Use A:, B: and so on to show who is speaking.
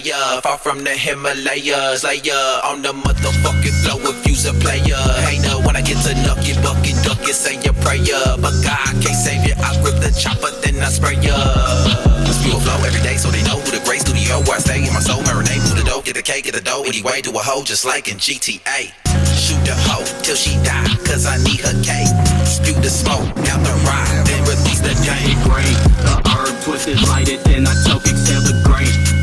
A: player, far from the Himalayas. Slayer on the motherfucking flow if you's a player. Hater, when I get to knock you, bucket, duck it, say your prayer. But God can't save you, I grip the chopper, then I spray ya. Spew a flow every day so they know who the great studio where I stay in my soul. Marinate, move the dope, get the cake, get the dough. Anyway, do a hoe just like in GTA. Shoot the hoe till she die, cause I need her cake. Spew the smoke out the ride, then release the game.
B: Great, the herb twisted, light it, then I choke, exhale the grain.